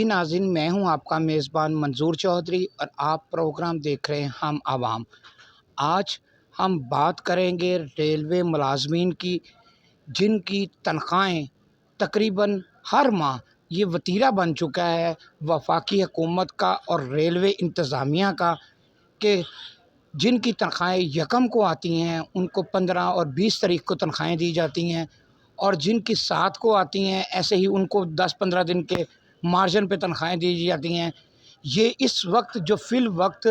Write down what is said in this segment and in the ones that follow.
जी नाज़रीन, मैं हूं आपका मेज़बान मंजूर चौधरी और आप प्रोग्राम देख रहे हैं हम आवाम। आज हम बात करेंगे रेलवे मुलाजमीन की, जिनकी तनख्वाहें तकरीबन हर माह ये वतीरा बन चुका है वफाकी हुकूमत का और रेलवे इंतज़ामिया का, कि जिनकी तनख्वाहें यकम को आती हैं उनको 15 और 20 तारीख को तनख्वाहें दी जाती हैं, और जिनकी 7 को आती हैं ऐसे ही उनको 10-15 दिन के मार्जिन पे तनख्वाहें दी जाती हैं। ये इस वक्त जो फ़िल वक्त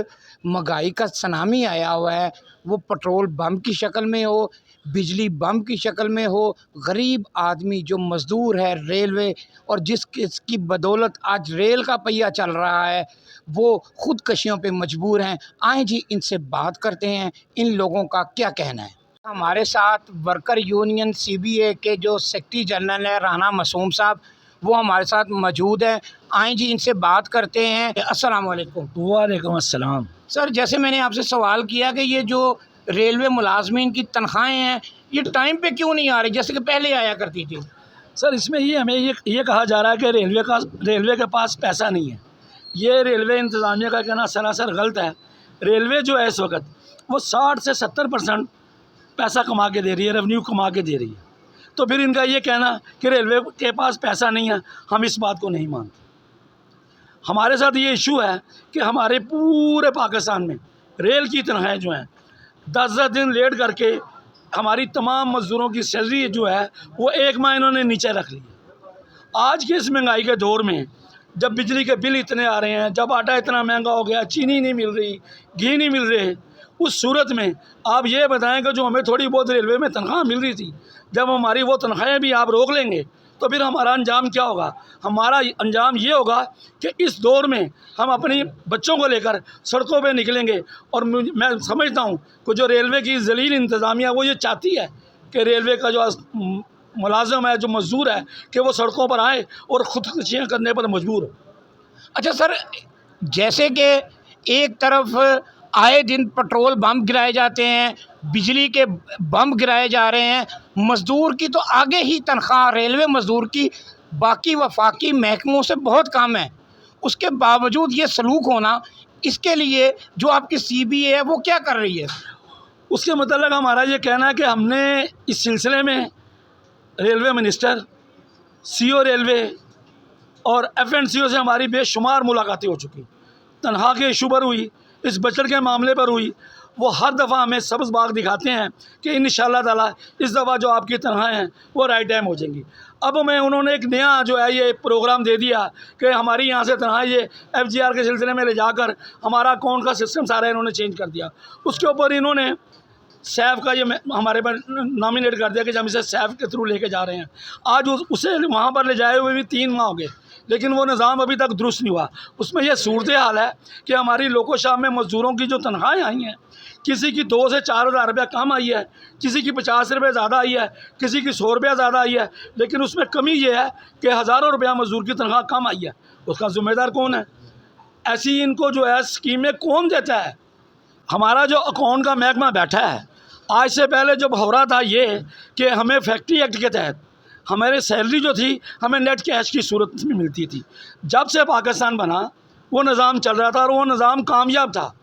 महंगाई का सुनामी आया हुआ है, वो पेट्रोल बम की शक्ल में हो, बिजली बम की शक्ल में हो, गरीब आदमी जो मज़दूर है रेलवे और जिसकी बदौलत आज रेल का पहिया चल रहा है, वो ख़ुदकशियों पे मजबूर हैं। आएँ जी इनसे बात करते हैं, इन लोगों का क्या कहना है। हमारे साथ वर्कर यूनियन CBA के जो सेक्रेटरी जनरल है राना मासूम साहब, वो हमारे साथ मौजूद हैं। आएँ जी इनसे बात करते हैं। अस्सलाम वालेकुम। वालेकुम अस्सलाम। सर, जैसे मैंने आपसे सवाल किया कि ये जो रेलवे मुलाजमीन की तनख्वाहें हैं, ये टाइम पे क्यों नहीं आ रही जैसे कि पहले आया करती थी? सर, इसमें हमें ये कहा जा रहा है कि रेलवे के पास पैसा नहीं है। ये रेलवे इंतज़ामिया का कहना सरासर गलत है। रेलवे जो है इस वक्त वो 60 से 70% पैसा कमा के दे रही है, रेवेन्यू कमा के दे रही है। तो फिर इनका ये कहना कि रेलवे के पास पैसा नहीं है, हम इस बात को नहीं मानते। हमारे साथ ये इशू है कि हमारे पूरे पाकिस्तान में रेल की तनख्वाहें जो हैं 10-10 दिन लेट करके हमारी तमाम मज़दूरों की सैलरी जो है वो एक माह इन्होंने नीचे रख ली है। आज के इस महंगाई के दौर में जब बिजली के बिल इतने आ रहे हैं, जब आटा इतना महंगा हो गया, चीनी नहीं मिल रही, घी नहीं मिल रहे, उस सूरत में आप ये बताएं कि जो हमें थोड़ी बहुत रेलवे में तनख्वाह मिल रही थी, जब हमारी वो तनख्वाहें भी आप रोक लेंगे तो फिर हमारा अंजाम क्या होगा? हमारा अंजाम ये होगा कि इस दौर में हम अपनी बच्चों को लेकर सड़कों पे निकलेंगे। और मैं समझता हूँ कि जो रेलवे की ज़लील इंतज़ामिया वो ये चाहती है कि रेलवे का जो मुलाज़म है, जो मज़दूर है, कि वो सड़कों पर आए और ख़ुदकुशियाँ करने पर मजबूर हो। अच्छा सर, जैसे कि एक तरफ आए दिन पेट्रोल बम गिराए जाते हैं, बिजली के बम गिराए जा रहे हैं, मज़दूर की तो आगे ही तनख्वाह रेलवे मज़दूर की बाकी वफाकी महकमों से बहुत कम है, उसके बावजूद ये सलूक होना, इसके लिए जो आपकी CBA है वो क्या कर रही है? उसके मतलब हमारा ये कहना है कि हमने इस सिलसिले में रेलवे मिनिस्टर, CO रेलवे और FNCO से हमारी बेशुमार मुलाकातें हो चुकी। तनख्वाह के इशू पर हुई, इस बजट के मामले पर हुई। वो हर दफ़ा हमें सब्ज़ बाग दिखाते हैं कि इंशाअल्लाह ताला इस दफ़ा जो आपकी तनख्वाहें हैं वो राइट टाइम हो जाएंगी। अब हमें उन्होंने एक नया जो है ये प्रोग्राम दे दिया कि हमारी यहाँ से तनख्वाह ये FGR के सिलसिले में ले जाकर हमारा अकाउंट का सिस्टम सारा इन्होंने चेंज कर दिया। उसके ऊपर इन्होंने सैफ का ये हमारे पर नॉमिनेट कर दिया कि हम इसे सैफ के थ्रू लेके जा रहे हैं। आज उसे वहाँ पर ले जाए हुए भी 3 माह हो गए, लेकिन वो निज़ाम अभी तक दुरुस्त नहीं हुआ। उसमें यह सूरत हाल है कि हमारी लोको शाम में मज़दूरों की जो तनख्वाहें आई हैं, किसी की 2 से 4 हज़ार रुपया कम आई है, किसी की 50 रुपये ज़्यादा आई है, किसी की 100 रुपया ज़्यादा आई है, लेकिन उसमें कमी ये है कि हज़ारों रुपया मज़दूर की तनख्वाह कम आई है। उसका ज़िम्मेदार कौन है? ऐसी इनको जो है स्कीमें कौन देता है? हमारा जो अकाउंट का महकमा बैठा है, आज से पहले जब हो रहा था ये कि हमें फैक्ट्री एक्ट के तहत हमारी सैलरी जो थी हमें नेट कैश की सूरत में मिलती थी। जब से पाकिस्तान बना वो निज़ाम चल रहा था और वो निज़ाम कामयाब था।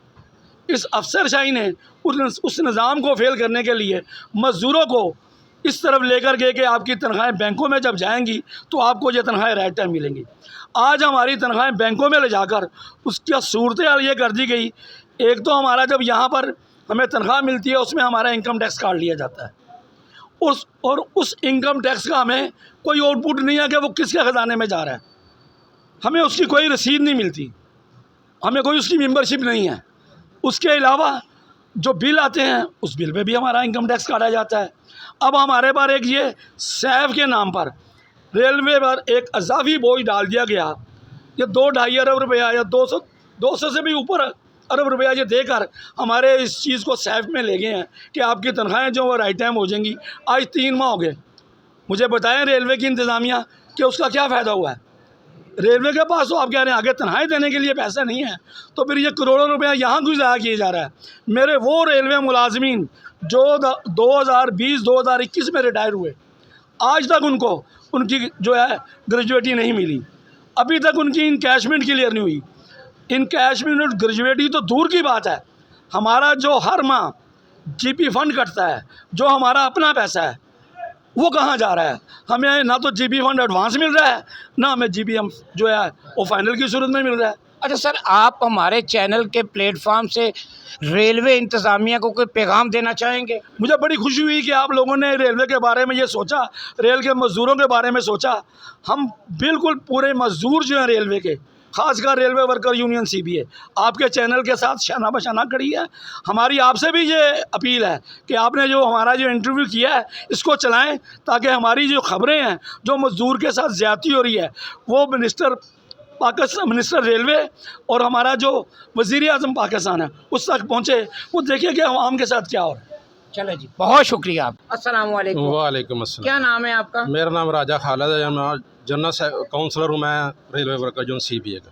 इस अफसरशाही ने उस निज़ाम को फेल करने के लिए मज़दूरों को इस तरफ लेकर गए कि आपकी तनख्वाहें बैंकों में जब जाएंगी तो आपको ये तनख्वाहें राइट टाइम मिलेंगी। आज हमारी तनख्वाहें बैंकों में ले जाकर उसकी सूरत हाल ये कर दी गई। एक तो हमारा जब यहाँ पर हमें तनख्वाह मिलती है उसमें हमारा इनकम टैक्स काट लिया जाता है, और उस इनकम टैक्स का हमें कोई आउटपुट नहीं है कि वो किसके ख़जाने में जा रहा है। हमें उसकी कोई रसीद नहीं मिलती, हमें कोई उसकी मेंबरशिप नहीं है। उसके अलावा जो बिल आते हैं उस बिल पे भी हमारा इनकम टैक्स काटा जाता है। अब हमारे पर एक ये सैफ के नाम पर रेलवे पर एक अज़ाफ़ी बोझ डाल दिया गया। ये 2-2.5 अरब रुपया या 200 से भी ऊपर अरब रुपया ये देकर हमारे इस चीज़ को सैफ में ले गए हैं कि आपकी तनख्वाहें जो वो राइट टाइम हो जाएंगी। आज 3 माह हो गए। मुझे बताएं रेलवे की इंतज़ामिया कि उसका क्या फ़ायदा हुआ है? रेलवे के पास तो आप कह रहे हैं आगे तनख्वाहें देने के लिए पैसा नहीं है, तो फिर ये करोड़ों रुपया यहाँ क्यों ज़ाया किया जा रहा है? मेरे वो रेलवे मुलाजमीन जो 2020-2021 में रिटायर हुए, आज तक उनको उनकी जो है ग्रेजुएटी नहीं मिली। अभी तक उनकी इनकैशमेंट क्लियर नहीं हुई। इनकैशमेंट और ग्रेजुएटी तो दूर की बात है, हमारा जो हर माह जीपी फंड कटता है, जो हमारा अपना पैसा है, वो कहाँ जा रहा है? हमें ना तो जीपी फंड एडवांस मिल रहा है, ना हमें जीपी हम जो है वो फाइनल की सूरत में मिल रहा है। अच्छा सर, आप हमारे चैनल के प्लेटफॉर्म से रेलवे इंतज़ामिया को कोई पैगाम देना चाहेंगे? मुझे बड़ी खुशी हुई कि आप लोगों ने रेलवे के बारे में ये सोचा, रेल के मज़दूरों के बारे में सोचा। हम बिल्कुल पूरे मज़दूर जो हैं रेलवे के, खासकर रेलवे वर्कर यूनियन CBA, आपके चैनल के साथ शाना बशाना खड़ी है। हमारी आपसे भी ये अपील है कि आपने जो हमारा जो इंटरव्यू किया है इसको चलाएं, ताकि हमारी जो खबरें हैं, जो मज़दूर के साथ ज़्यादती हो रही है, वो मिनिस्टर रेलवे और हमारा जो वज़ीर आज़म पाकिस्तान है उस तक पहुँचे, वो देखिए कि आवाम के साथ क्या हो रहा है। चलो जी, बहुत शुक्रिया। आप अस्सलाम वालेकुम। वालेकुम अस्सलाम। क्या नाम है आपका? मेरा नाम राजा खालिद है, मैं जनरल काउंसलर हूँ, मैं रेलवे वर्कर जोन CBA का।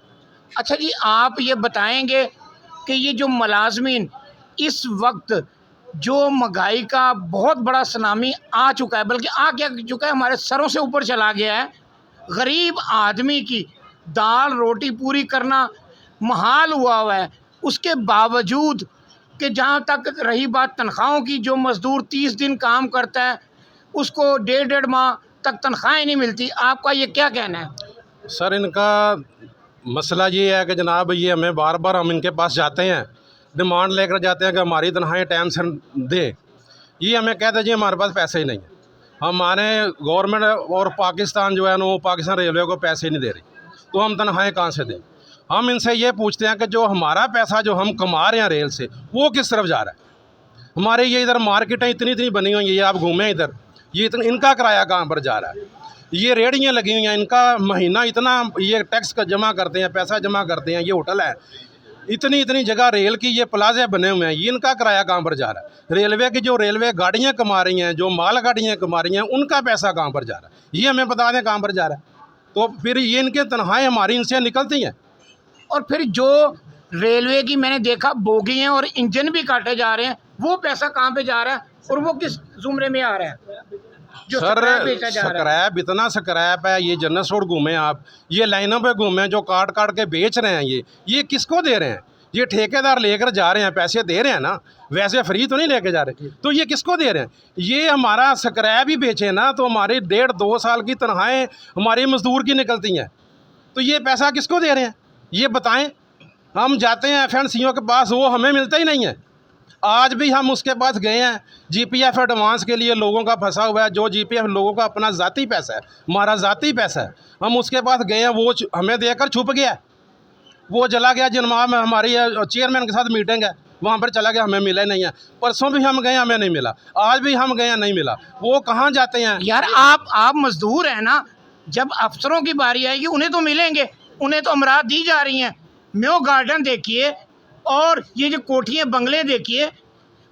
अच्छा जी, आप ये बताएंगे कि ये जो मुलाजमीन इस वक्त जो महंगाई का बहुत बड़ा सुनामी आ चुका है, बल्कि आ क्या चुका है, हमारे सरों से ऊपर चला गया है, गरीब आदमी की दाल रोटी पूरी करना महाल हुआ है, उसके बावजूद कि जहाँ तक रही बात तनख्वाहों की, जो मज़दूर 30 दिन काम करता है उसको डेढ़ माह तक तनख्वाहें नहीं मिलती। आपका ये क्या कहना है? सर, इनका मसला ये है कि जनाब, ये हमें बार बार हम इनके पास जाते हैं, डिमांड लेकर जाते हैं कि हमारी तनख्वाहें टाइम से दे। ये हमें कहते हैं जी हमारे पास पैसे ही नहीं है, हमारे गवर्नमेंट और पाकिस्तान जो है ना, वो पाकिस्तान रेलवे को पैसे नहीं दे रही, तो हम तनख्वाहें कहाँ से दें? हम इनसे ये पूछते हैं कि जो हमारा पैसा जो हम कमा रहे हैं रेल से, वो किस तरफ जा रहा है? हमारे ये इधर मार्केटें इतनी इतनी बनी हुई हैं, ये आप घूमें इधर, ये इतना इनका किराया कहाँ पर जा रहा है? ये रेहड़ियाँ लगी हुई हैं, इनका महीना इतना ये टैक्स का जमा करते हैं, पैसा जमा करते हैं, ये होटल है, इतनी इतनी जगह रेल की ये प्लाजे बने हुए हैं, ये इनका किराया कहाँ पर जा रहा है? रेलवे की जो रेलवे गाड़ियाँ कमा रही हैं, जो माल गाड़ियाँ कमा रही हैं, उनका पैसा कहाँ पर जा रहा है? ये हमें बता दें कहाँ पर जा रहा है, तो फिर ये इनके तनख्वाहें हमारी इनसे निकलती हैं। और फिर जो रेलवे की मैंने देखा बोगी हैं और इंजन भी काटे जा रहे हैं, वो पैसा कहाँ पे जा रहा है और वो किस जुमरे में आ रहा है? जो सर, स्क्रैप बेचा जा रहा है। स्क्रैप, इतना स्क्रैप है, ये जनरल स्टोर घूमे आप, ये लाइनों पे घूमे, जो काट काट के बेच रहे हैं, ये किसको दे रहे हैं? ये ठेकेदार लेकर जा रहे हैं, पैसे दे रहे हैं ना, वैसे फ्री तो नहीं लेके जा रहे, तो ये किसको दे रहे हैं? ये हमारा स्क्रैप ही बेचे ना, तो हमारी 1.5-2 साल की तनख्वाहें हमारे मजदूर की निकलती हैं, तो ये पैसा किसको दे रहे हैं? ये बताएं। हम जाते हैं FNCO के पास, वो हमें मिलता ही नहीं है। आज भी हम उसके पास गए हैं, GPF एडवांस के लिए लोगों का फंसा हुआ है, जो GPF लोगों का अपना ज़ाती पैसा है, हमारा ज़ाती पैसा है, हम उसके पास गए हैं, वो हमें देकर छुप गया, वो चला गया। जन्मा में हमारी चेयरमैन के साथ मीटिंग है, वहाँ पर चला गया, हमें मिला ही नहीं है। परसों भी हम गए, हमें नहीं मिला, आज भी हम गए, नहीं मिला। वो कहाँ जाते हैं? यार आप मजदूर हैं ना, जब अफसरों की बारी आएगी उन्हें तो मिलेंगे, उन्हें तो अमरात दी जा रही हैं। म्यो गार्डन देखिए और ये जो कोठियाँ बंगले देखिए,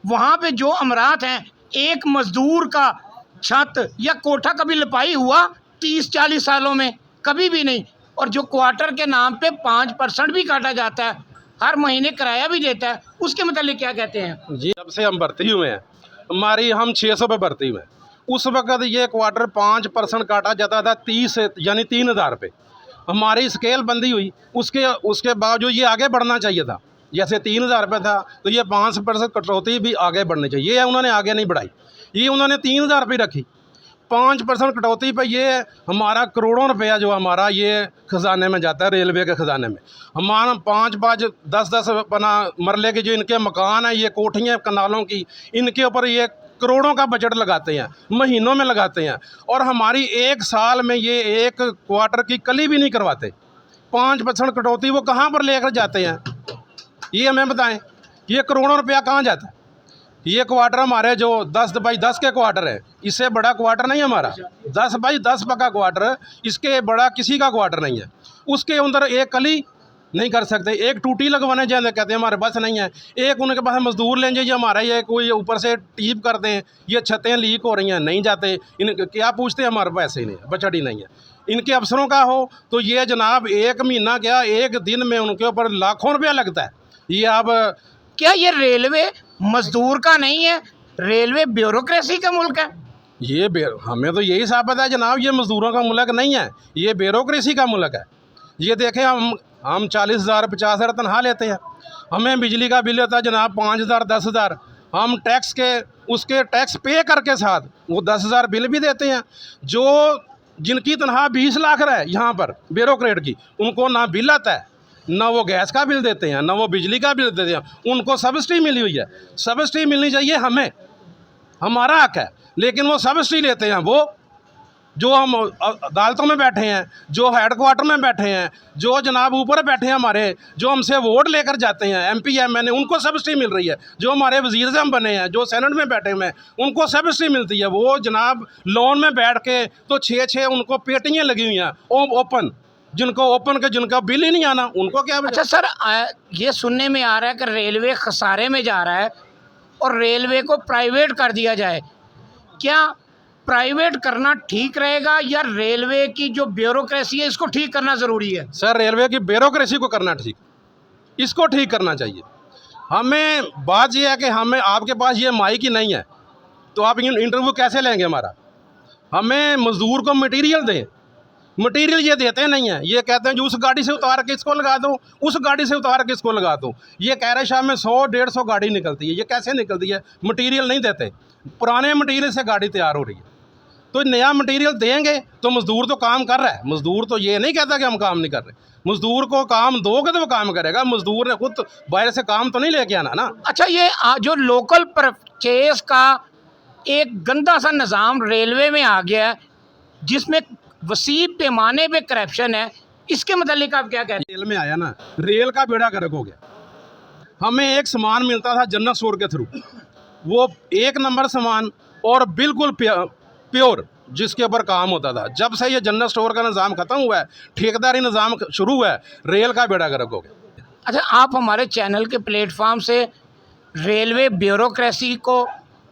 वहाँ पे जो अमरात हैं, एक मजदूर का छत या कोठा कभी लिपाई हुआ 30-40 सालों में? कभी भी नहीं। और जो क्वार्टर के नाम पे 5% भी काटा जाता है, हर महीने किराया भी देता है, उसके मतलब क्या कहते हैं? जी, जब से हम भर्ती हुए हैं, हम 600 पे भर्ती हुए हैं, उस वक़्त ये क्वार्टर 5% काटा जाता था, 30 यानी 3,000 रुपये। हमारी स्केल बंदी हुई, उसके बावजूद ये आगे बढ़ना चाहिए था। जैसे 3,000 रुपये था, तो ये 5% कटौती भी आगे बढ़नी चाहिए, ये उन्होंने आगे नहीं बढ़ाई, ये उन्होंने 3,000 रुपये रखी। 5% कटौती पर ये हमारा करोड़ों रुपया जो हमारा ये ख़जाने में जाता है, रेलवे के ख़जाने में। हमारा 5-5, 10-10 अपना मरले के जो इनके मकान हैं, ये कोठियाँ कनालों की, इनके ऊपर ये करोड़ों का बजट लगाते हैं, महीनों में लगाते हैं, और हमारी 1 साल में ये 1 क्वार्टर की कली भी नहीं करवाते। 5% कटौती वो कहाँ पर लेकर जाते हैं, ये हमें बताएं। ये करोड़ों रुपया कहाँ जाता है? ये क्वार्टर हमारे जो 10x10 के क्वार्टर है, इससे बड़ा क्वार्टर नहीं है हमारा। 10x10 पक्का क्वार्टर, इसके बड़ा किसी का क्वार्टर नहीं है। उसके अंदर एक कली नहीं कर सकते, एक टूटी लगवाने जाए कहते हैं हमारे पास नहीं है, एक उनके पास मजदूर लें जाइए, हमारा ये कोई ऊपर से टीप कर दें, ये छतें लीक हो रही हैं, नहीं जाते। इन क्या पूछते हैं, हमारे पास ऐसे ही नहीं है, बचत ही नहीं है। इनके अफसरों का हो तो ये जनाब 1 महीना क्या, 1 दिन में उनके ऊपर लाखों रुपया लगता है। ये अब क्या ये रेलवे मजदूर का नहीं है, रेलवे ब्यूरोक्रेसी का मुल्क है? ये हमें तो यही साबित है जनाब, ये मजदूरों का मुल्क नहीं है, ये ब्यूरोक्रेसी का मुल्क है। ये देखें, हम 40,000 50,000 तनख्वाह लेते हैं, हमें बिजली का बिल होता है जनाब 5,000 10,000, हम टैक्स के उसके टैक्स पे करके साथ वो 10,000 बिल भी देते हैं। जो जिनकी तनख्वाह 20 लाख रहे यहाँ पर ब्यूरोक्रेट की, उनको ना बिल आता है, ना वो गैस का बिल देते हैं, ना वो बिजली का बिल देते हैं। उनको सब्सिडी मिली हुई है, सब्सिडी मिलनी चाहिए हमें, हमारा हक है, लेकिन वो सब्सिडी लेते हैं वो जो हम अदालतों में बैठे हैं, जो हेडक्वार्टर में बैठे हैं, जो जनाब ऊपर बैठे हैं हमारे, जो हमसे वोट लेकर जाते हैं MP MNA, उनको सब्सिडी मिल रही है। जो हमारे वज़ीर अज़म बने हैं, जो सेनेट में बैठे हुए हैं, उनको सब्सिडी मिलती है। वो जनाब लोन में बैठ के तो 6-6 उनको पेटियाँ लगी हुई हैं ओपन, जिनको ओपन के जिनका बिल ही नहीं आना, उनको क्या। अच्छा सर, ये सुनने में आ रहा है कि रेलवे खसारे में जा रहा है और रेलवे को प्राइवेट कर दिया जाए। क्या प्राइवेट करना ठीक रहेगा या रेलवे की जो ब्यूरोक्रेसी है इसको ठीक करना ज़रूरी है? सर, रेलवे की ब्यूरोक्रेसी को करना ठीक, इसको ठीक करना चाहिए। हमें बात यह है कि हमें आपके पास ये माइक ही नहीं है तो आप इंटरव्यू कैसे लेंगे हमारा? हमें मजदूर को मटेरियल दें, मटेरियल ये देते नहीं हैं। ये कहते हैं जो उस गाड़ी से उतार के इसको लगा दो, उस गाड़ी से उतार के इसको लगा दो। ये कह रहे शाम में 100-150 गाड़ी निकलती है, ये कैसे निकलती है? मटेरियल नहीं देते, पुराने मटेरियल से गाड़ी तैयार हो रही है। तो नया मटेरियल देंगे तो मज़दूर तो काम कर रहा है। मज़दूर तो ये नहीं कहता कि हम काम नहीं कर रहे। मज़दूर को काम दोगे तो वो काम करेगा। मज़दूर ने खुद बाहर से काम तो नहीं लेके आना ना। अच्छा, ये जो लोकल परचेज का एक गंदा सा निज़ाम रेलवे में आ गया है जिसमें वसी पैमाने पे करप्शन है, इसके मतलब आप क्या कहते हैं? रेल में आया ना, रेल का बेड़ा गर्क हो गया। हमें एक सामान मिलता था जनरल स्टोर के थ्रू, वो 1 नंबर सामान और बिल्कुल प्योर, जिसके ऊपर काम होता था। जब से ये जनरल स्टोर का निज़ाम ख़त्म हुआ है, ठेकेदारी निज़ाम शुरू हुआ है, रेल का बेड़ा गर्क हो गया। अच्छा, आप हमारे चैनल के प्लेटफार्म से रेलवे ब्यूरोक्रेसी को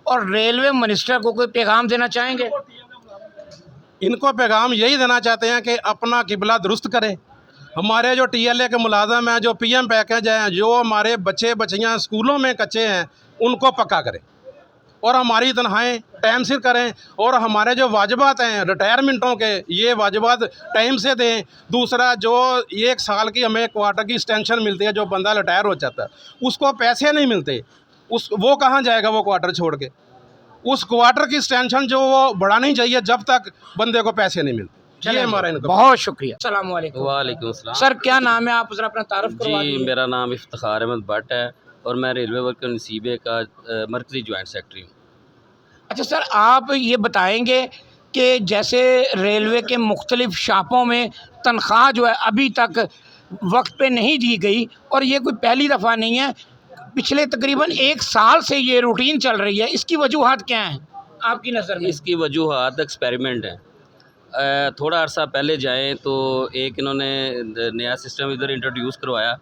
और रेलवे मिनिस्टर को कोई पैगाम देना चाहेंगे? इनको पैगाम यही देना चाहते हैं कि अपना किबला दुरुस्त करें। हमारे जो TLA के मुलाजम हैं, जो PM पैकेज हैं, जो हमारे बच्चे बच्चियाँ स्कूलों में कच्चे हैं, उनको पक्का करें और हमारी तनख्वाहें टाइम से करें। और हमारे जो वाजिबात हैं रिटायरमेंटों के, ये वाजिबात टाइम से दें। दूसरा, जो 1 साल की हमें क्वार्टर की एक्सटेंशन मिलती है, जो बंदा रिटायर हो जाता है उसको पैसे नहीं मिलते, वो कहाँ जाएगा वो क्वार्टर छोड़ के? उस क्वार्टर की एक्सटेंशन जो वो बढ़ानी चाहिए जब तक बंदे को पैसे नहीं मिलते। ये हमारा बहुत शुक्रिया। अस्सलाम वालेकुम। वालेकुम सलाम। सर, क्या नाम है? आप ज़रा अपना तारुफ करवा जी, दीजिए। मेरा नाम इफ्तिखार अहमद भट्ट है और मैं रेलवे वर्कर नसीबे का मरकज़ी जॉइंट सेक्रेटरी हूँ। अच्छा सर, आप ये बताएंगे कि जैसे रेलवे के मुख्तलिफ शापों में तनख्वाह जो है अभी तक वक्त पे नहीं दी गई, और ये कोई पहली दफ़ा नहीं है, पिछले तकरीबन 1 साल से ये रूटीन चल रही है। इसकी वजूहात क्या हैं आपकी नज़र में? इसकी वजूहात एक्सपेरिमेंट है। थोड़ा अर्सा पहले जाएं तो एक इन्होंने नया सिस्टम इधर इंट्रोड्यूस करवाया,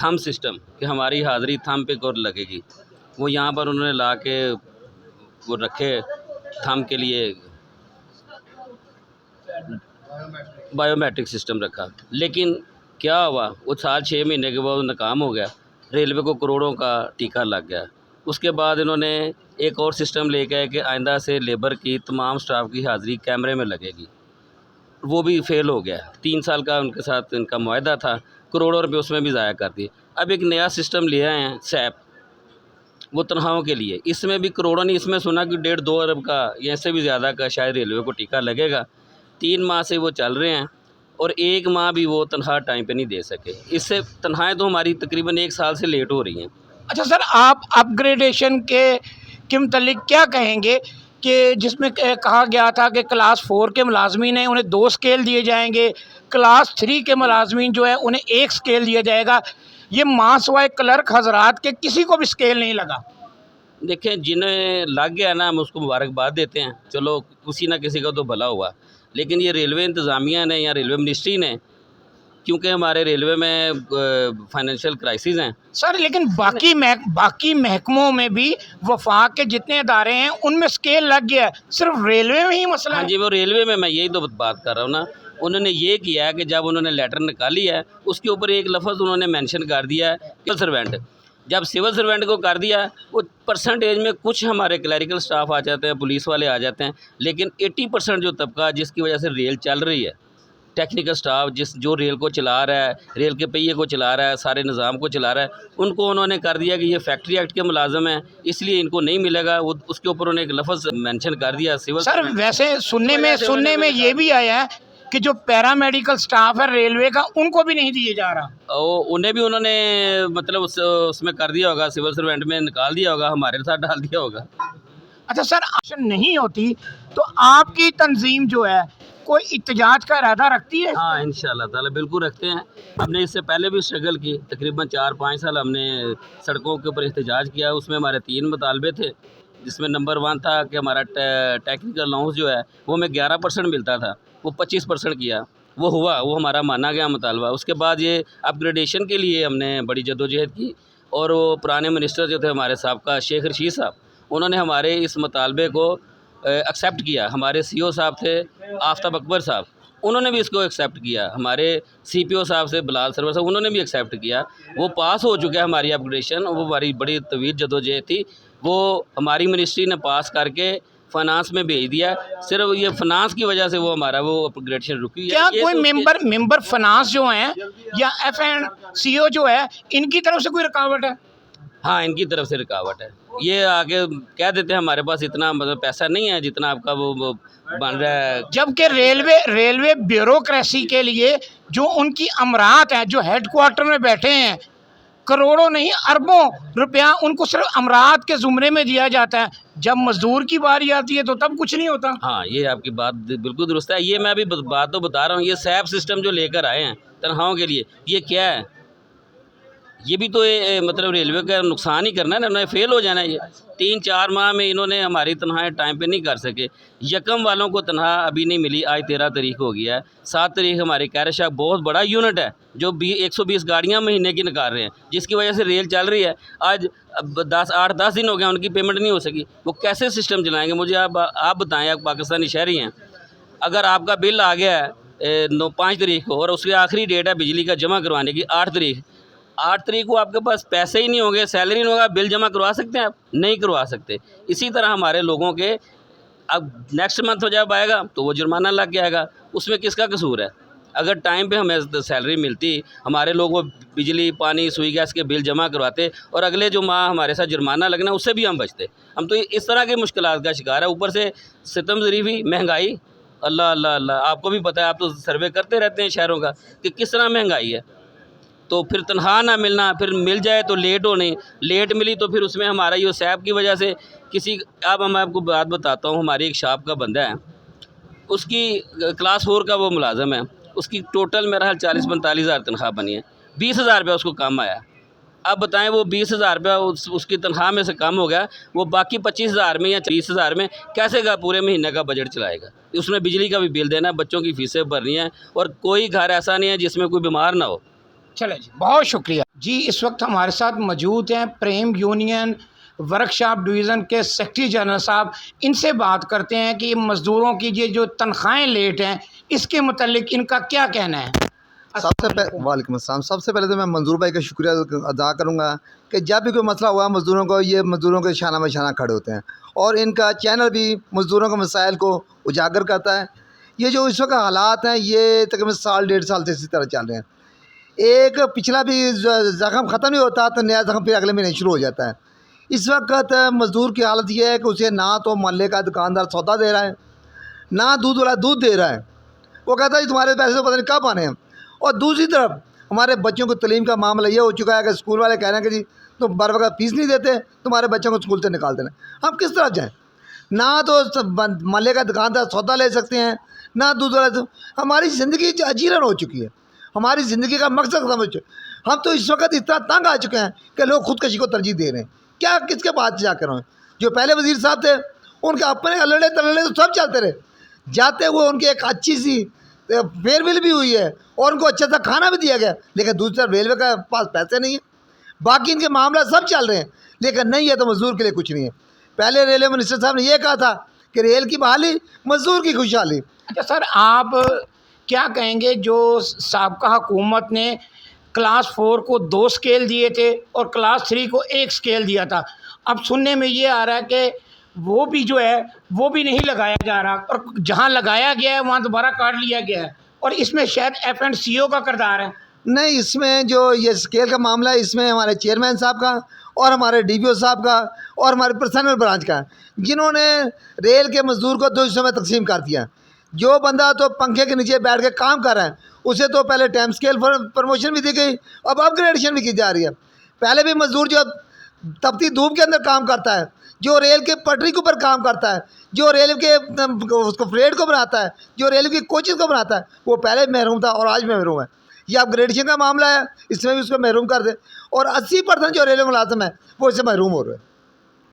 थंब सिस्टम, कि हमारी हाज़िरी थंब पे कर लगेगी। वो यहाँ पर उन्होंने ला के वो रखे थंब के लिए बायोमेट्रिक सिस्टम रखा, लेकिन क्या हुआ, वो साल 6 महीने के बाद नाकाम हो गया। रेलवे को करोड़ों का टीका लग गया। उसके बाद इन्होंने एक और सिस्टम लेके आए कि आइंदा से लेबर की तमाम स्टाफ की हाज़िरी कैमरे में लगेगी। वो भी फेल हो गया। 3 साल का उनके साथ इनका मुआहदा था, करोड़ों रुपए उसमें भी ज़ाया कर दिए। अब एक नया सिस्टम ले आए हैं सैप, वो तनख्वाहों के लिए। इसमें भी करोड़ों नहीं, इसमें सुना कि 1.5-2 अरब का या इससे भी ज़्यादा का शायद रेलवे को टीका लगेगा। 3 माह से वो चल रहे हैं और 1 माह भी वो तनख्वाह टाइम पे नहीं दे सके। इससे तनख्वाहें तो हमारी तकरीबन 1 साल से लेट हो रही हैं। अच्छा सर, आप अपग्रेडेशन के मतलब क्या कहेंगे कि जिसमें कहा गया था कि क्लास 4 के मुलाजमीन हैं उन्हें 2 स्केल दिए जाएंगे, क्लास 3 के मुलाजमीन जो है उन्हें 1 स्केल दिया जाएगा। ये मासवाए क्लर्क हजरात के किसी को भी स्केल नहीं लगा। देखें, जिन्हें लग गया ना, हम उसको मुबारकबाद देते हैं, चलो किसी ना किसी का तो भला हुआ। लेकिन ये रेलवे इंतज़ामिया ने या रेलवे मिनिस्ट्री ने, क्योंकि हमारे रेलवे में फाइनेंशियल क्राइसिस हैं सर, लेकिन बाकी महकमों में भी वफाक के जितने अदारे हैं उनमें स्केल लग गया है, सिर्फ रेलवे में ही मसला हाँ है। जी, वो रेलवे में मैं यही तो बात कर रहा हूँ ना। उन्होंने ये किया है कि जब उन्होंने लेटर निकाली है उसके ऊपर एक लफ्ज़ उन्होंने मेंशन कर दिया है सिविल सर्वेंट। जब सिविल सर्वेंट को कर दिया, वो परसेंटेज में कुछ हमारे क्लैरिकल स्टाफ आ जाते हैं, पुलिस वाले आ जाते हैं, लेकिन 80% जो तबका जिसकी वजह से रेल चल रही है टेक्निकल स्टाफ जो रेल को चला रहा है, रेल के पहिए को चला रहा है, सारे निज़ाम को चला रहा है, उनको उन्होंने कर दिया कि ये फैक्ट्री एक्ट के मुलाजम हैं, इसलिए इनको नहीं मिलेगा। वो उसके ऊपर उन्होंने एक लफ्ज़ मेंशन कर दिया सिविल। सर वैसे सुनने में ये भी आया है कि जो पैरामेडिकल स्टाफ है रेलवे का उनको भी नहीं दिए जा रहा। उन्हें भी उन्होंने मतलब उसमें कर दिया होगा, सिविल सर्वेंट में निकाल दिया होगा, हमारे साथ डाल दिया होगा। अच्छा सर, एक्शन नहीं होती तो आपकी तंजीम जो है कोई इत्तेजाज का इरादा रखती है? हाँ, इंशाल्लाह ताला बिल्कुल रखते हैं। हमने इससे पहले भी स्ट्रगल की, तकरीबन 4-5 साल हमने सड़कों के ऊपर एहतजाज किया। उसमें हमारे 3 मुतालबे थे, जिसमें नंबर 1 था कि हमारा टेक्निकल अलाउंस जो है वो हमें 11% मिलता था, वो 25% किया, वो हुआ, वो हमारा माना गया मुतालबा। उसके बाद ये अपग्रेडेशन के लिए हमने बड़ी जद्दोजहद की, और वो पुराने मिनिस्टर जो थे हमारे साहब शेख रशीद साहब, उन्होंने हमारे इस मुतालबे को एक्सेप्ट किया। हमारे सीओ साहब थे आफ्ताब अकबर साहब, उन्होंने भी इसको एक्सेप्ट किया। हमारे सीपीओ साहब से बिलाल सरवर साहब, उन्होंने भी एक्सेप्ट किया। वो पास हो चुका है हमारी अपग्रेडेशन, वो हमारी बड़ी तवील जदोजहद थी, वो हमारी मिनिस्ट्री ने पास करके फाइनेंस में भेज दिया। सिर्फ ये फाइनेंस की वजह से वो हमारा वो अपग्रेडेशन रुकी है। क्या कोई मेंबर फाइनेंस जो हैं या FNCO जो है, इनकी तरफ से कोई रुकावट है? हाँ, इनकी तरफ से रुकावट है। ये आगे कह देते हैं हमारे पास इतना मतलब पैसा नहीं है जितना आपका वो बन रहा है। जबकि रेलवे ब्यूरोक्रेसी के लिए जो उनकी अमरात हैं, जो हेडक्वार्टर में बैठे हैं, करोड़ों नहीं अरबों रुपया उनको सिर्फ अमरात के ज़ुमरे में दिया जाता है। जब मजदूर की बारी आती है तो तब कुछ नहीं होता। हाँ, ये आपकी बात बिल्कुल दुरुस्त है। ये मैं अभी बात तो बता रहा हूँ, ये सैप सिस्टम जो लेकर आए हैं तनख्वाहों के लिए, ये क्या है? ये भी तो मतलब रेलवे का नुकसान ही करना है ना, उन्हें फेल हो जाना है। ये 3-4 माह में इन्होंने हमारी तनख्वाहें टाइम पे नहीं कर सके। यकम वालों को तनख्वाह अभी नहीं मिली, आज 13 तारीख हो गया है। 7 तारीख हमारे कैरशाह बहुत बड़ा यूनिट है जो 120 गाड़ियाँ महीने की निकाल रहे हैं, जिसकी वजह से रेल चल रही है। आज 8-10 दिन हो गए, उनकी पेमेंट नहीं हो सकी। वो कैसे सिस्टम चलाएँगे? मुझे आप बताएँ, आप पाकिस्तानी शहरी हैं, अगर आपका बिल आ गया है 5 तारीख को और उसकी आखिरी डेट है बिजली का जमा करवाने की 8 तारीख को आपके पास पैसे ही नहीं होंगे, सैलरी नहीं होगा, बिल जमा करवा सकते हैं आप? नहीं करवा सकते। इसी तरह हमारे लोगों के अब नेक्स्ट मंथ हो जब आएगा तो वो जुर्माना लग जाएगा। उसमें किसका कसूर है? अगर टाइम पे हमें सैलरी मिलती, हमारे लोग वो बिजली, पानी, सुई, गैस के बिल जमा करवाते और अगले जो माह हमारे साथ जुर्माना लगना उससे भी हम बचते। हम तो इस तरह की मुश्किलात का शिकार है। ऊपर से सितम ज़रीफ़ी, महंगाई, अल्लाह अल्लाह अल्लाह। आपको भी पता है, आप तो सर्वे करते रहते हैं शहरों का कि किस तरह महंगाई है। तो फिर तनख्वाह ना मिलना, फिर मिल जाए तो लेट होने, लेट मिली तो फिर उसमें हमारा ये सैप की वजह से किसी अब मैं आपको बात बताता हूँ। हमारी एक शॉप का बंदा है, उसकी क्लास 4 का वो मुलाजम है, उसकी टोटल मेरा हाल 40-45 हज़ार तनख्वाह बनी है, 20,000 रुपया उसको कम आया। अब बताएं, वो 20,000 रुपया उसकी तनख्वाह में से कम हो गया, वो बाकी 25,000 में या 30,000 में कैसे का पूरे महीने का बजट चलाएगा? उसमें बिजली का भी बिल देना है, बच्चों की फीसें भरनी है, और कोई घर ऐसा नहीं है जिसमें कोई बीमार ना हो। चले जी, बहुत शुक्रिया जी। इस वक्त हमारे साथ मौजूद हैं प्रेम यूनियन वर्कशॉप डिवीज़न के सेक्रेटरी जनरल साहब। इनसे बात करते हैं कि मज़दूरों की ये जो तनख्वाहें लेट हैं, इसके मुतल्लिक इनका क्या कहना है। वालेकुम अस्सलाम। सबसे पहले तो मैं मंजूर भाई का शुक्रिया अदा करूँगा कि जब भी कोई मसला हुआ मज़दूरों को, ये मज़दूरों के शाना में शाना खड़े होते हैं, और इनका चैनल भी मज़दूरों के मसाइल को उजागर करता है। ये जो इस वक्त हालात हैं, ये तकरीबन 1.5 साल से इसी तरह चल रहे हैं। एक पिछला भी ज़ख़म ख़त्म नहीं होता तो नया ज़ख़म फिर अगले महीने शुरू हो जाता है। इस वक्त मज़दूर की हालत ये है कि उसे ना तो मोहल्ले का दुकानदार सौदा दे रहा है, ना दूध वाला दूध दे रहा है। वो कहता है तुम्हारे पैसे तो पता नहीं कब आने हैं। और दूसरी तरफ हमारे बच्चों को तलीम का मामला ये हो चुका है कि स्कूल वाले कह रहे हैं कि जी तुम बर वक्त फीस नहीं देते, तुम्हारे बच्चों को स्कूल से निकाल देना। हम किस तरह जाएँ? ना तो मोहल्ले का दुकानदार सौदा ले सकते हैं, ना दूध वाला। हमारी ज़िंदगी अजीरन हो चुकी है, हमारी ज़िंदगी का मकसद समझ चुके। हम तो इस वक्त इतना तंग आ चुके हैं कि लोग खुदकशी को तरजीह दे रहे हैं। क्या किसके पास जाकर रहे हैं? जो पहले वज़ीर साहब थे उनके अपने अल्लड़े तल्लड़े तो सब चलते रहे, जाते हुए उनकी एक अच्छी सी फेयरवेल भी हुई है और उनको अच्छा सा खाना भी दिया गया, लेकिन दूसरी तरफ रेलवे का पास पैसे नहीं है। बाकी इनके मामला सब चल रहे हैं, लेकिन नहीं है तो मज़दूर के लिए कुछ नहीं है। पहले रेलवे मिनिस्टर साहब ने यह कहा था कि रेल की बहाली मज़दूर की खुशहाली। अच्छा सर, आप क्या कहेंगे, जो साबका हुकूमत ने क्लास 4 को 2 स्केल दिए थे और क्लास 3 को 1 स्केल दिया था, अब सुनने में ये आ रहा है कि वो भी जो है वो भी नहीं लगाया जा रहा, और जहाँ लगाया गया है वहाँ दोबारा काट लिया गया है। और इसमें शायद FNCO का किरदार है। नहीं, इसमें जो ये स्केल का मामला है, इसमें हमारे चेयरमैन साहब का और हमारे DPO साहब का और हमारे पर्सनल ब्रांच का, जिन्होंने रेल के मज़दूर को 2 हिस्सों में तकसीम कर दिया। जो बंदा तो पंखे के नीचे बैठ के काम कर रहा है, उसे तो पहले टाइम स्केल प्रमोशन भी दी गई, अब अपग्रेडेशन भी की जा रही है। पहले भी मज़दूर जो तपती धूप के अंदर काम करता है, जो रेल के पटरी के ऊपर काम करता है, जो रेल के उसको फ्रेट को बनाता है, जो रेल की कोचेज़ को बनाता है, वो पहले महरूम था और आज भी महरूम है। ये अपग्रेडेशन का मामला है, इसमें भी उसको महरूम कर दे, और 80% जो रेलवे मुलाजिम है वो इससे महरूम हो रहे हैं।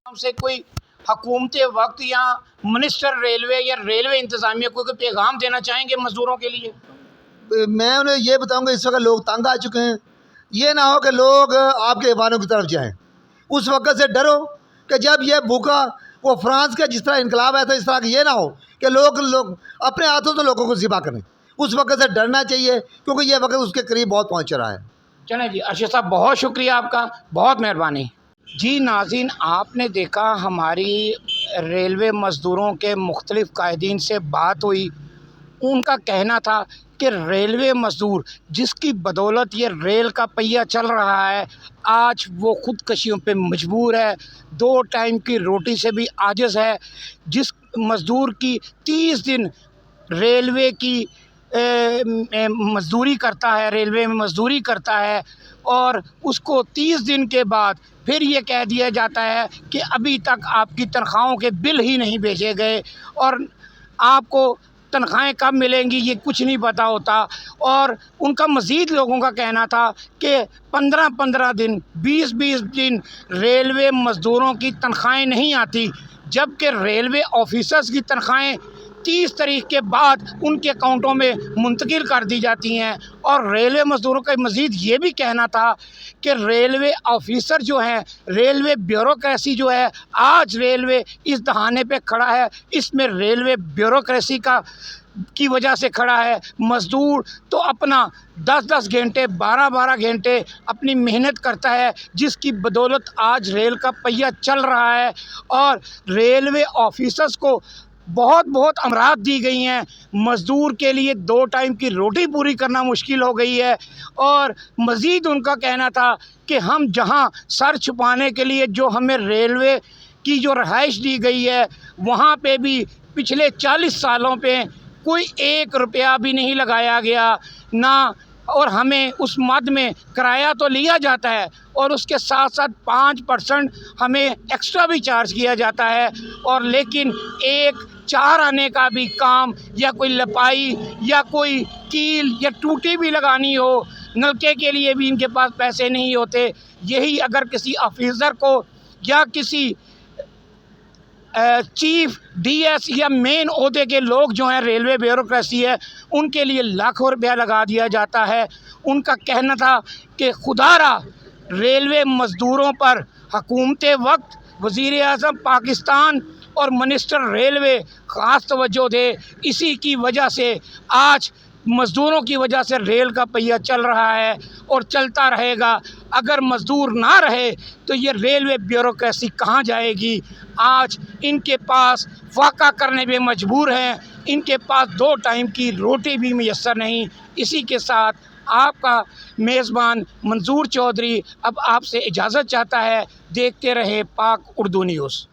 हमसे कोई हुकूमत वक्त या मिनिस्टर रेलवे या रेलवे इंतज़ामिया को कोई पैगाम देना चाहेंगे मज़दूरों के लिए? मैं उन्हें ये बताऊंगा, इस वक्त लोग तंग आ चुके हैं। ये ना हो कि लोग आपके ईवानों की तरफ जाएं। उस वक्त से डरो कि जब ये भूखा वो फ्रांस का जिस तरह इनकलाब आया था, इस तरह की ये ना हो कि लोग अपने हाथों से लोगों को ज़िबा करें। उस वक्त से डरना चाहिए, क्योंकि ये वक्त उसके करीब बहुत पहुँच रहा है। चलें जी, अरशद साहब बहुत शुक्रिया आपका, बहुत मेहरबानी। जी नाज़रीन, आपने देखा हमारी रेलवे मज़दूरों के मुख्तलिफ़ कायदीन से बात हुई। उनका कहना था कि रेलवे मज़दूर जिसकी बदौलत ये रेल का पहिया चल रहा है, आज वो ख़ुदकशियों पे मजबूर है, 2 टाइम की रोटी से भी आजिज़ है। जिस मज़दूर की 30 दिन रेलवे की मज़दूरी करता है, रेलवे में मज़दूरी करता है, और उसको 30 दिन के बाद फिर ये कह दिया जाता है कि अभी तक आपकी तनख्वाहों के बिल ही नहीं भेजे गए और आपको तनख्वाहें कब मिलेंगी ये कुछ नहीं पता होता। और उनका मज़ीद लोगों का कहना था कि 15-15 दिन, 20-20 दिन रेलवे मज़दूरों की तनख्वाहें नहीं आती, जबकि रेलवे ऑफिसर्स की तनख्वाहें 30 तारीख के बाद उनके अकाउंटों में मुंतकिल कर दी जाती हैं। और रेलवे मज़दूरों का मज़ीद ये भी कहना था कि रेलवे ऑफिसर जो हैं, रेलवे ब्यूरोक्रेसी जो है, आज रेलवे इस दहाने पे खड़ा है, इसमें रेलवे ब्यूरोक्रेसी की वजह से खड़ा है। मज़दूर तो अपना 10-10 घंटे, 12-12 घंटे अपनी मेहनत करता है, जिसकी बदौलत आज रेल का पहिया चल रहा है। और रेलवे ऑफिसर्स को बहुत अमरात दी गई हैं। मज़दूर के लिए 2 टाइम की रोटी पूरी करना मुश्किल हो गई है। और मज़ीद उनका कहना था कि हम जहां सर छुपाने के लिए जो हमें रेलवे की जो रहाइश दी गई है, वहां पे भी पिछले 40 सालों पे कोई 1 रुपया भी नहीं लगाया गया ना, और हमें उस मद में किराया तो लिया जाता है और उसके साथ साथ 5% हमें एक्स्ट्रा भी चार्ज किया जाता है। और लेकिन एक 4 आने का भी काम या कोई लपाई या कोई कील या टूटी भी लगानी हो, नलके के लिए भी इनके पास पैसे नहीं होते। यही अगर किसी ऑफिसर को या किसी चीफ DS या मेन ओहदे के लोग जो हैं, रेलवे ब्यूरोक्रेसी है, उनके लिए लाखों रुपया लगा दिया जाता है। उनका कहना था कि खुदारा रेलवे मज़दूरों पर हुकूमत वक्त, वज़ीर आज़म पाकिस्तान और मिनिस्टर रेलवे ख़ास तवज्जो दे। इसी की वजह से आज मज़दूरों की वजह से रेल का पहिया चल रहा है और चलता रहेगा। अगर मज़दूर ना रहे तो ये रेलवे ब्यूरोक्रेसी कहाँ जाएगी। आज इनके पास फाका करने पे मजबूर हैं, इनके पास 2 टाइम की रोटी भी मैसर नहीं। इसी के साथ आपका मेज़बान मंजूर चौधरी अब आपसे इजाज़त चाहता है। देखते रहे पाक उर्दू न्यूज़।